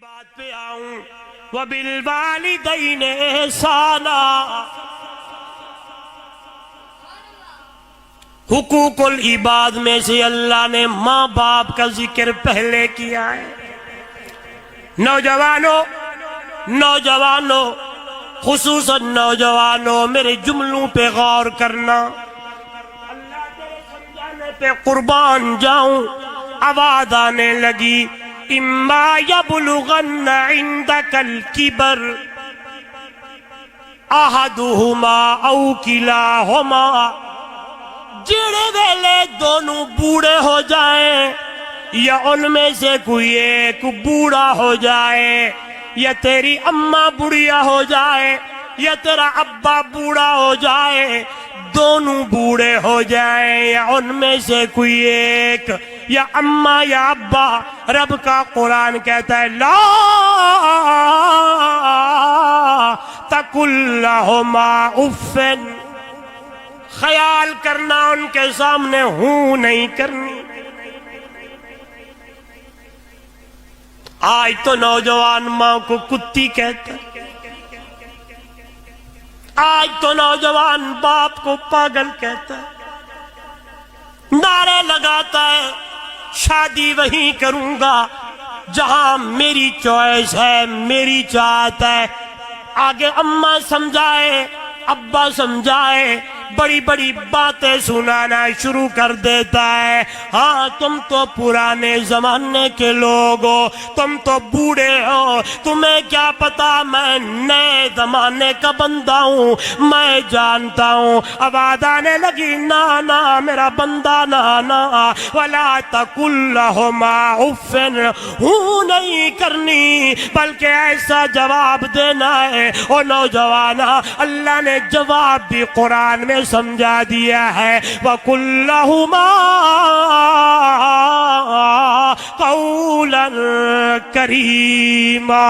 بات پہ آؤں وَبِالْوَالِدَيْنِ إِحْسَانًا، حقوق العباد میں سے اللہ نے ماں باپ کا ذکر پہلے کیا ہے۔ نوجوانوں خصوصاً نوجوانوں میرے جملوں پہ غور کرنا، اللہ تیرے سمجھانے پہ قربان جاؤں۔ آواز آنے لگی اما یبلغن عندک الکبر احدہما او کلاہما، جڑے ویلے دونوں بوڑھے ہو جائیں یا ان میں سے کوئی ایک بوڑھا ہو جائے، یا تیری اماں بوڑھیا ہو جائے یا تیرا ابا بوڑھا ہو جائے، دونوں بوڑھے ہو جائیں یا ان میں سے کوئی ایک، یا اماں یا ابا، رب کا قرآن کہتا ہے لا تقل لہما اف، خیال کرنا ان کے سامنے ہوں نہیں کرنی۔ آج تو نوجوان ماں کو کتی کہتا ہے، آج تو نوجوان باپ کو پاگل کہتا ہے، نعرے لگاتا ہے شادی وہیں کروں گا جہاں میری چوائس ہے، میری چاہت ہے۔ آگے اماں سمجھائے، ابا سمجھائے، بڑی بڑی باتیں سنانا شروع کر دیتا ہے۔ ہاں تم تو پرانے زمانے کے لوگ ہو، تم تو بوڑھے ہو، تمہیں کیا پتا میں نئے زمانے کا بندہ ہوں، میں جانتا ہوں۔ آواز آنے لگی نانا میرا بندہ نانا، ولا تقل لہما اف، ہوں نہیں کرنی بلکہ ایسا جواب دینا ہے۔ او نوجوانا، اللہ نے جواب بھی قرآن میں سمجھا دیا ہے، وَقُلْ لَهُمَا قَوْلًا كَرِيمًا،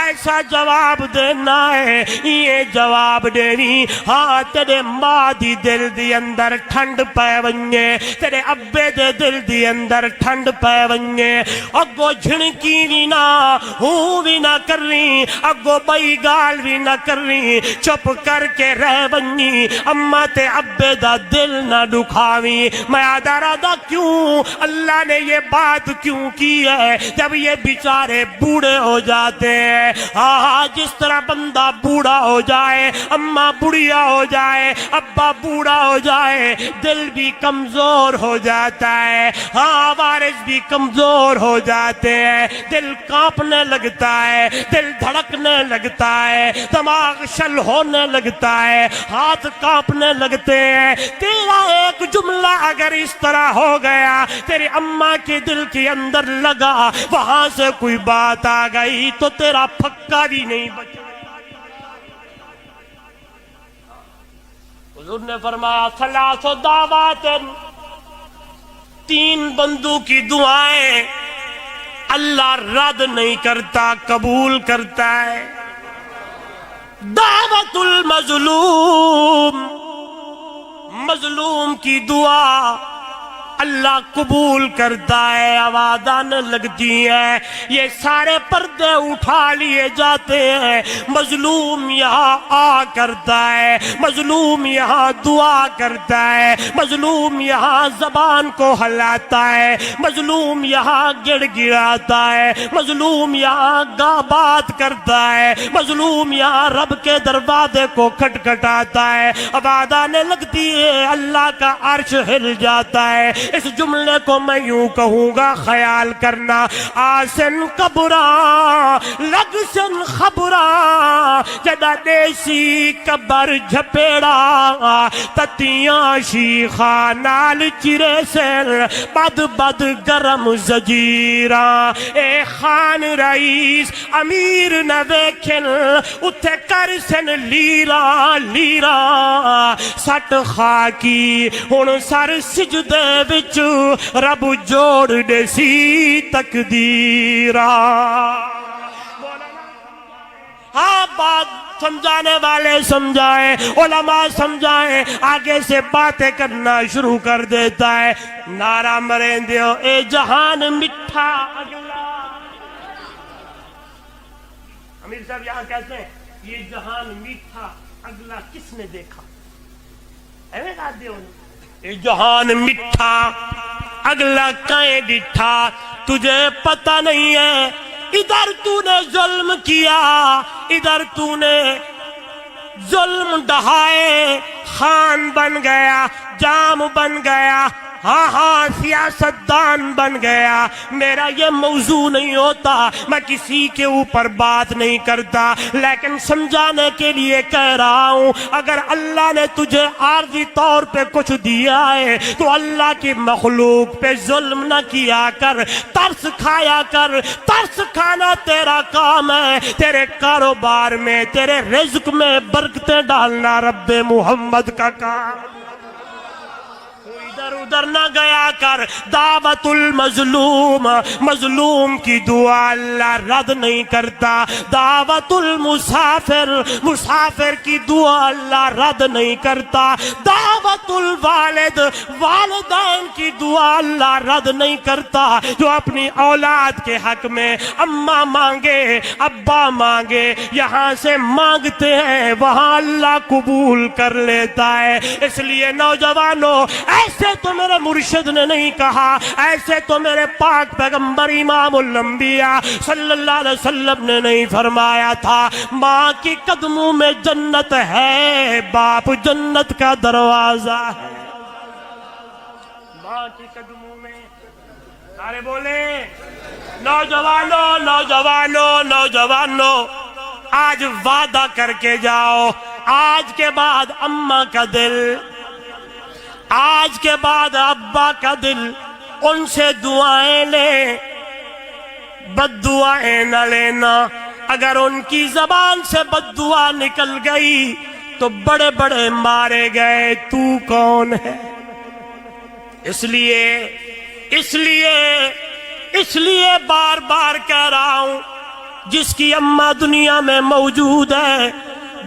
ایسا جواب دینا ہے، یہ جواب دینی۔ ہاں تیرے ماں دی دل دی اندر ٹھنڈ پے ونجے، تیرے ابے دے دل دی اندر ٹھنڈ پے ونجے، اگو جھنکی بھی نہ ہوں بھی نہ کر رہی، اگو بئی گال بھی نہ کر رہی، چپ کر کے رہ ونجی، اماں تے ابے دا دل نہ دکھاوی۔ میں آدھا رہا کیوں اللہ نے یہ بات کیوں کی ہے جب یہ بیچارے بوڑھے ہو جاتے ہیں۔ ہاں جس طرح بندہ بوڑھا ہو جائے، اماں بوڑھیا ہو جائے، ابا بوڑھا ہو جائے، دل بھی کمزور ہو جاتا ہے۔ ہاں وارث بھی کمزور ہو جاتے ہیں، دل کانپنے لگتا ہے، دل دھڑکنے لگتا ہے، دماغ شل ہونے لگتا ہے، ہاتھ کانپنے لگتے ہیں۔ تیرا ایک جملہ اگر اس طرح ہو گیا، تیری اماں کے دل کے اندر لگا، وہاں سے کوئی بات آ گئی تو تیرا پھکا بھی نہیں بچا۔ حضور نے فرمایا ثلاث دعوات، تین بندوں کی دعائیں اللہ رد نہیں کرتا، قبول کرتا ہے۔ دعوت المظلوم، مظلوم کی دعا اللہ قبول کرتا ہے۔ آواز آنے لگتی ہے، یہ سارے پردے اٹھا لیے جاتے ہیں، مظلوم یہاں آ کرتا ہے، مظلوم یہاں دعا کرتا ہے، مظلوم یہاں زبان کو ہلاتا ہے، مظلوم یہاں گڑ گڑاتا ہے، مظلوم یہاں بات کرتا ہے، مظلوم یہاں رب کے دروازے کو کھٹکھٹاتا ہے۔ آواز آنے لگتی ہے، اللہ کا عرش ہل جاتا ہے۔ اس جملے کو میں یوں کہوں گا، خیال کرنا، آسن قبرا لگ سن خبرا، جدا دیسی قبر جھپیڑا، تتیاں شیخا نال چرے سن، بد بد گرم زجیرا، اے خان رئیس امیر نہ ویکھن، اتھے کر سن لیرا لیرا، سٹ خاکی ہن سر سجدے وچ، رب جوڑ دے سی تقدیرا۔ ہاں بات سمجھانے والے سمجھائیں، علماء سمجھائیں، آگے سے باتیں کرنا شروع کر دیتا ہے۔ نعرہ مریں دیو اے جہان مٹھا اگلا، امیر صاحب یہاں کہتے ہیں یہ جہان میٹھا اگلا کس نے دیکھا، ایویں کہتے ہو یہ جہان میٹھا اگلا کہیں ڈٹھا، تجھے پتہ نہیں ہے ادھر تو نے ظلم کیا، ادھر تو نے ظلم ڈھائے، خان بن گیا، جام بن گیا، ہاں ہاں سیاستدان بن گیا۔ میرا یہ موضوع نہیں ہوتا، میں کسی کے اوپر بات نہیں کرتا، لیکن سمجھانے کے لیے کہہ رہا ہوں اگر اللہ نے تجھے عارضی طور پہ کچھ دیا ہے تو اللہ کی مخلوق پہ ظلم نہ کیا کر، ترس کھایا کر۔ ترس کھانا تیرا کام ہے، تیرے کاروبار میں، تیرے رزق میں برکتیں ڈالنا رب محمد کا کام۔ ادھر ادھر نہ گیا کر۔ دعوت المظلوم، مظلوم کی دعا اللہ رد نہیں کرتا۔ دعوت المسافر، مسافر کی دعا اللہ رد نہیں کرتا۔ دعوت الوالد، والدین کی دعا اللہ رد نہیں کرتا۔ جو اپنی اولاد کے حق میں اماں مانگے، ابا مانگے، یہاں سے مانگتے ہیں وہاں اللہ قبول کر لیتا ہے۔ اس لیے نوجوانوں، ایسے تو میرے مرشد نے نہیں کہا، ایسے تو میرے پاک پیغمبر امام الانبیاء صلی اللہ علیہ وسلم نے نہیں فرمایا تھا ماں کی قدموں میں جنت ہے، باپ جنت کا دروازہ ہے۔ ماں کی قدموں میں، سارے بولے نوجوانوں نوجوانوں نوجوانوں، آج وعدہ کر کے جاؤ، آج کے بعد اماں کا دل، آج کے بعد ابا کا دل، ان سے دعائیں لے، بد دعائیں نہ لینا۔ اگر ان کی زبان سے بد دعا نکل گئی تو بڑے بڑے مارے گئے، تو کون ہے؟ اس لیے بار بار کہہ رہا ہوں، جس کی اماں دنیا میں موجود ہے،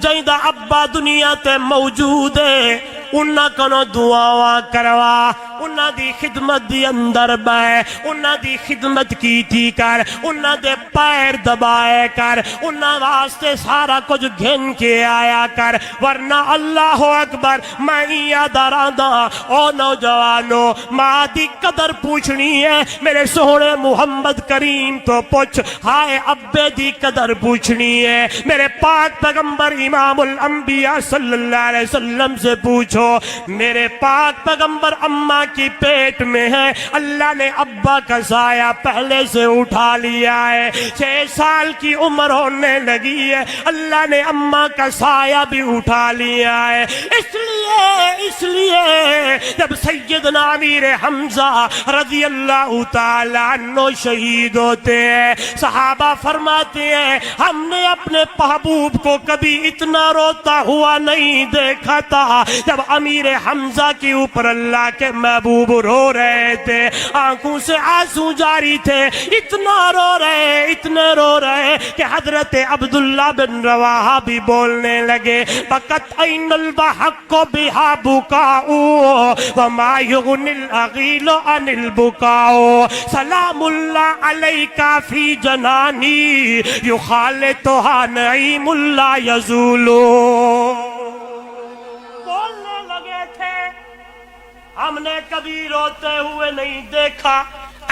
جائیدہ ابا دنیا تے موجود ہے، انہاں کنو دعاواں کروا، انہاں دی خدمت دی اندر بے، انہاں دی خدمت کیتی کر، انہاں دے پیر دبائے کر، انہاں واسطے سارا کچھ گھن کے آیا کر، ورنہ اللہ اکبر میں یاد آراندا او نوجوانو، ماں دی قدر پوچھنی ہے میرے سونے محمد کریم تو پوچھ، ہائے ابے دی قدر پوچھنی ہے میرے پاک پیغمبر امام الانبیاء صلی اللہ علیہ وسلم سے پوچھو۔ میرے پاک پیغمبر اماں کی پیٹ میں ہے، اللہ نے ابا کا سایہ پہلے سے اٹھا لیا ہے، 6 سال کی عمر ہونے لگی ہے، اللہ نے اماں کا سایہ بھی اٹھا لیا ہے۔ اس لیے جب سیدنا امیر حمزہ رضی اللہ تعالیٰ عنہ شہید ہوتے ہیں، صحابہ فرماتے ہیں ہم نے اپنے محبوب کو کبھی اتنا روتا ہوا نہیں دیکھا تھا۔ جب امیر حمزہ کے اوپر اللہ کے محبوب رو رہے تھے، آنکھوں سے آنسو جاری تھے، اتنا رو رہے، اتنے رو رہے کہ حضرت عبداللہ بن رواحہ بھی بولنے لگے، بکت عین البحق بہا بکاؤ وما یغنی الاغیل عن البکاؤ، سلام اللہ علیکا فی جنانی یخالطها نعیم اللہ یزولو۔ ہم نے کبھی روتے ہوئے نہیں دیکھا،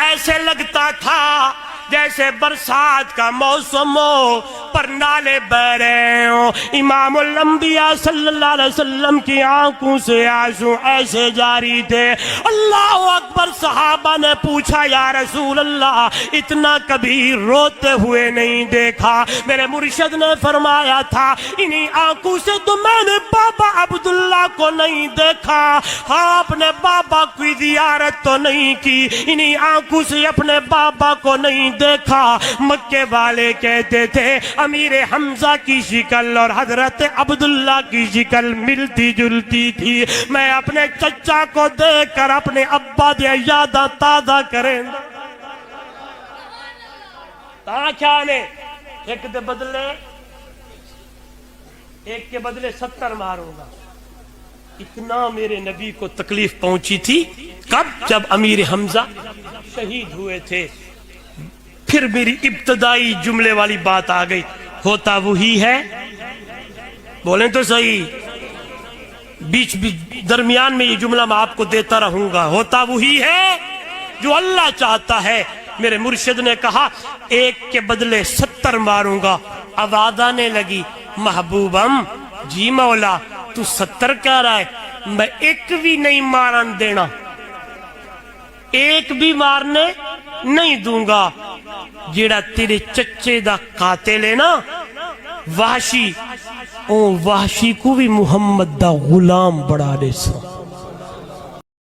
ایسے لگتا تھا جیسے برسات کا موسم ہو پر نالے بہ رہے ہوں۔ امام الانبیاء صلی اللہ علیہ وسلم کی آنکھوں سے آنسو ایسے جاری تھے۔ اللہ اکبر، صحابہ نے پوچھا یا رسول اللہ اتنا کبھی روتے ہوئے نہیں دیکھا۔ میرے مرشد نے فرمایا تھا انہی آنکھوں سے تو میں نے بابا عبداللہ کو نہیں دیکھا، ہاں اپنے بابا کی زیارت تو نہیں کی، انہی آنکھوں سے اپنے بابا کو نہیں دیکھا۔ مکے والے کہتے تھے امیر حمزہ کی شکل اور حضرت عبداللہ کی شکل ملتی جلتی تھی، میں اپنے چچا کو دیکھ کر اپنے ابا دے یاداں تازہ کریں تاں کیا نے ایک دے بدلے ایک کے بدلے 70 ماروں گا۔ اتنا میرے نبی کو تکلیف پہنچی تھی، کب؟ جب امیر حمزہ شہید ہوئے تھے۔ پھر میری ابتدائی جملے والی بات آ گئی، ہوتا وہی ہے، بولیں تو صحیح، بیچ درمیان میں یہ جملہ میں آپ کو دیتا رہوں گا، ہوتا وہی ہے جو اللہ چاہتا ہے۔ میرے مرشد نے کہا ایک کے بدلے 70 ماروں گا۔ آواز آنے لگی محبوبم جی مولا تو 70 کہہ رہا ہے، میں ایک بھی نہیں مارن دینا، ایک بھی مارنے نہیں دوں گا۔ جیڑا تیرے چچے دا قاتل ہے نا وحشی، او وحشی کو بھی محمد دا غلام بڑھا دے سا۔